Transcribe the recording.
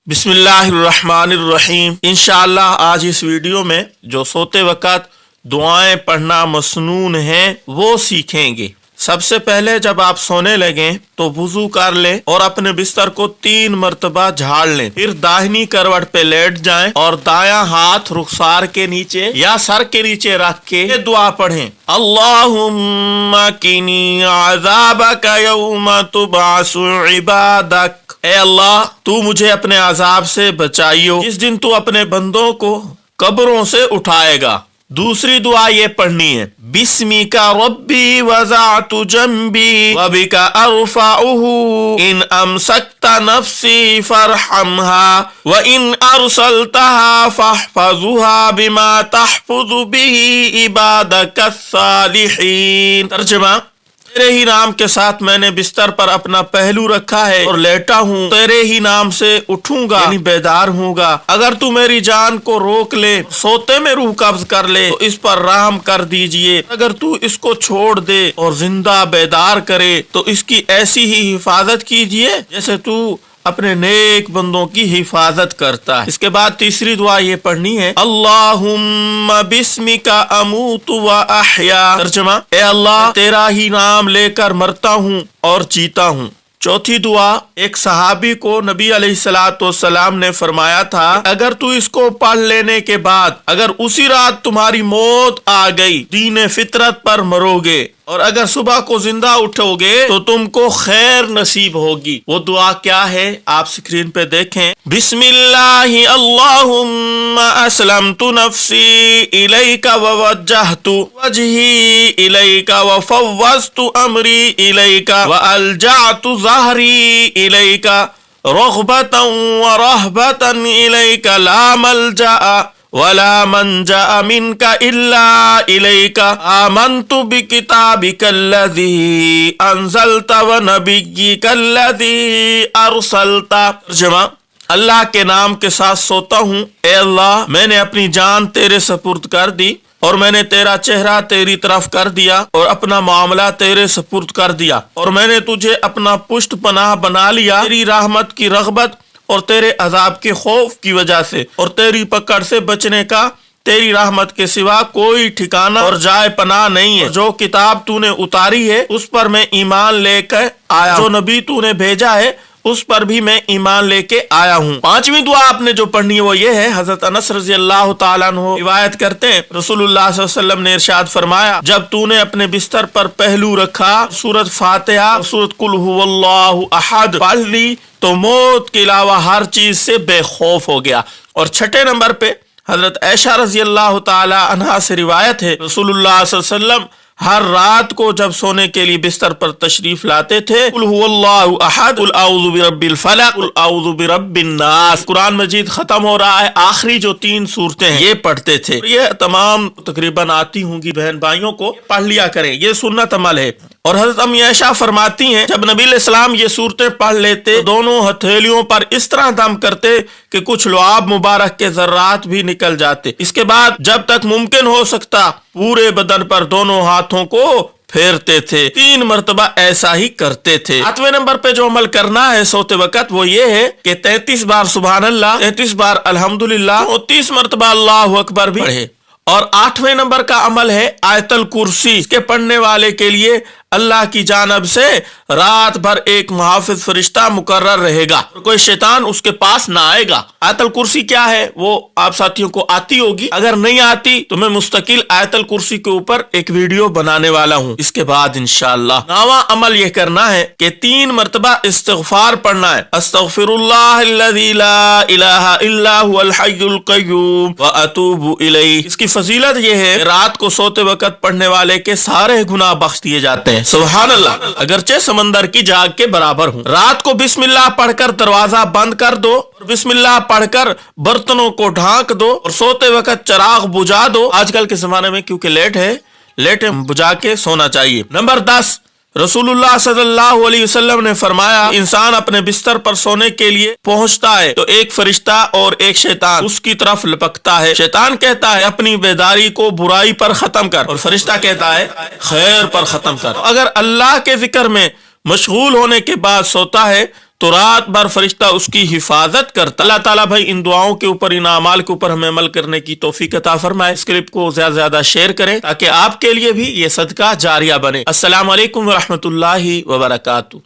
बिस्मिल्लाहिर्रहमानिर्रहीम। इंशाअल्लाह आज इस वीडियो में जो सोते वक़्त दुआएं पढ़ना मसनून है वो सीखेंगे। सबसे पहले जब आप सोने लगें तो वुजू कर लें और अपने बिस्तर को 3 मरतबा झाड़ लें। फिर दाहिनी करवट पे लेट जाएं और दायां हाथ रुखसार के नीचे या सर के नीचे रख के ये दुआ पढ़ें। अल्लाहुम्मा किनी अज़ाबका यौमा तुबअसु इबादक। ए अल्लाह, तू मुझे अपने अजाब से बचाइयो जिस दिन तू अपने बंदों को कब्रों से उठाएगा। दूसरी दुआ ये पढ़नी है, बिस्मिका रब्बी वज़अतु जंबी व बिका अरफ़अहु इन अमसकता नफ्सी फरहमहा व इन अरसलतहा फहफ़ज़ुहा बिमा तहफ़ुज़ु बिही इबादकस सालिहीन। तर्जुमा, तेरे ही नाम के साथ मैंने बिस्तर पर अपना पहलू रखा है और लेटा हूँ। तेरे ही नाम से उठूंगा यानी बेदार हूँगा। अगर तू मेरी जान को रोक ले, सोते में रूह कब्ज कर ले तो इस पर रहम कर दीजिए। अगर तू इसको छोड़ दे और जिंदा बेदार करे तो इसकी ऐसी ही हिफाजत कीजिए जैसे तू अपने नेक बंदों की हिफाजत करता है। इसके बाद तीसरी दुआ ये पढ़नी है, अल्लाहुम्मा बिस्मिका अमूतु व अहया। तर्जुमा, ए अल्लाह, तेरा ही नाम लेकर मरता हूँ और जीता हूँ। चौथी दुआ, एक सहाबी को नबी अलैहिस्सलाम ने फरमाया था, अगर तू इसको पढ़ लेने के बाद अगर उसी रात तुम्हारी मौत आ गई, दीन फितरत पर मरोगे और अगर सुबह को जिंदा उठोगे तो तुमको खैर नसीब होगी। वो दुआ क्या है आप स्क्रीन पे देखें। बिस्मिल्लाहि अल्लाहुम्मा अस्लमतु नफ्सी इलैका व वज्जहतु वजही इलैका व फव्वज़तु अमरी इलैका व अलजअतु ज़हरी इलैका रग़बतन व रहबतन इलैका ला मलजअ वला मंजा मिनका इल्ला इलैका आमन्तु बिकिताबिकल्लज़ी अंज़लता व नबिय्यिकल्लज़ी अरसलता। तर्जुमा, अल्लाह के नाम के साथ सोता हूँ। ए अल्लाह, मैंने अपनी जान तेरे सपुर्द कर दी और मैंने तेरा चेहरा तेरी तरफ कर दिया और अपना मामला तेरे सपुर्द कर दिया और मैंने तुझे अपना पुष्ट पनाह बना लिया तेरी रहमत की रग़बत और तेरे अजाब के खौफ की वजह से और तेरी पकड़ से बचने का तेरी रहमत के सिवा कोई ठिकाना और जाए पनाह नहीं है। जो किताब तूने उतारी है उस पर मैं ईमान लेकर आया, जो नबी तूने भेजा है उस पर भी मैं ईमान लेके आया हूँ। पांचवी दुआ आपने जो पढ़नी है वो ये है, हजरत अनस रज़ी अल्लाह तआला अन्हु रिवायत करते हैं, रसूलुल्लाह सल्लल्लाहु अलैहि वसल्लम ने इरशाद फरमाया, जब तूने अपने बिस्तर पर पहलू रखा, सूरत फातिहा और सूरत कुल हुवल्लाहु अहद पढ़ ली तो मौत के अलावा हर चीज से बेखौफ हो गया। और छठे नंबर पे हजरत आयशा रज़ी अल्लाह तआला अन्हा से रिवायत है, रसूलुल्लाह सल्लल्लाहु अलैहि वसल्लम हर रात को जब सोने के लिए बिस्तर पर तशरीफ लाते थे, कुल हुवल्लाहु अहद, कुल आऊज़ु बिरब्बिल फलक, कुल आऊज़ु बिरब्बिन नास। कुरान मजीद खत्म हो रहा है, आखिरी जो 3 सूरतें हैं ये पढ़ते थे। ये तमाम तकरीबन आती होंगी बहन भाइयों को, पढ़ लिया करें, ये सुन्नत अमल है। और हज़रत अम्मी आयशा फरमाती हैं, जब नबी अलैहिस्सलाम ये सूरतें पढ़ लेते तो दोनों हथेलियों पर इस तरह दम करते कि कुछ लुआब मुबारक के ज़र्रात भी निकल जाते। इसके बाद जब तक मुमकिन हो सकता पूरे बदन पर दोनों हाथों को फेरते थे। 3 मरतबा ऐसा ही करते थे। 8वें नंबर पे जो अमल करना है सोते वक्त वो ये है कि 33 बार सुभान अल्लाह, 33 बार अल्हम्दुलिल्लाह और 30 मरतबा अल्लाहु अकबर भी पढ़े। और 8वें नंबर का अमल है आयतल कुर्सी। इसके पढ़ने वाले के लिए अल्लाह की जानब से रात भर एक मुहाफिज फरिश्ता मुकर्रर रहेगा, कोई शैतान उसके पास ना आएगा। आयतल कुर्सी क्या है वो आप साथियों को आती होगी, अगर नहीं आती तो मैं मुस्तकिल आयतल कुर्सी के ऊपर एक वीडियो बनाने वाला हूँ। इसके बाद इंशाअल्लाह 9वां अमल यह करना है कि 3 मरतबा इस्तिग़फ़ार पढ़ना है, अस्तग़फ़िरुल्लाहल्लज़ी ला इलाहा इल्ला हुवल हय्युल क़य्यूम व अतूबु इलैह। इसकी फजीलत यह है, रात को सोते वक्त पढ़ने वाले के सारे गुनाह बख्श दिए जाते हैं। सुभान अल्लाह, अगरचे समंदर की जाग के बराबर हूँ। रात को बिस्मिल्लाह पढ़कर दरवाजा बंद कर दो और बिस्मिल्लाह पढ़कर बर्तनों को ढांक दो और सोते वक्त चिराग बुझा दो। आजकल के जमाने में क्योंकि लेट है बुझा के सोना चाहिए। नंबर 10, रसूलुल्लाह सल्लल्लाहु अलैहि वसल्लम ने फरमाया, इंसान अपने बिस्तर पर सोने के लिए पहुंचता है तो एक फरिश्ता और एक शैतान उसकी तरफ लपकता है। शैतान कहता है अपनी बेदारी को बुराई पर खत्म कर और फरिश्ता कहता है खैर पर खत्म कर। अगर अल्लाह के जिक्र में मशगूल होने के बाद सोता है تو رات بھر فرشتہ اس کی حفاظت کرتا. اللہ تعالیٰ بھائی ان دعاؤں کے اوپر، ان اعمال کے اوپر ہمیں عمل کرنے کی توفیق عطا فرمائے. اس کلپ کو زیادہ سے زیادہ شیئر کریں تاکہ آپ کے لیے بھی یہ صدقہ جاریہ بنے. السلام علیکم ورحمۃ اللہ وبرکاتہ.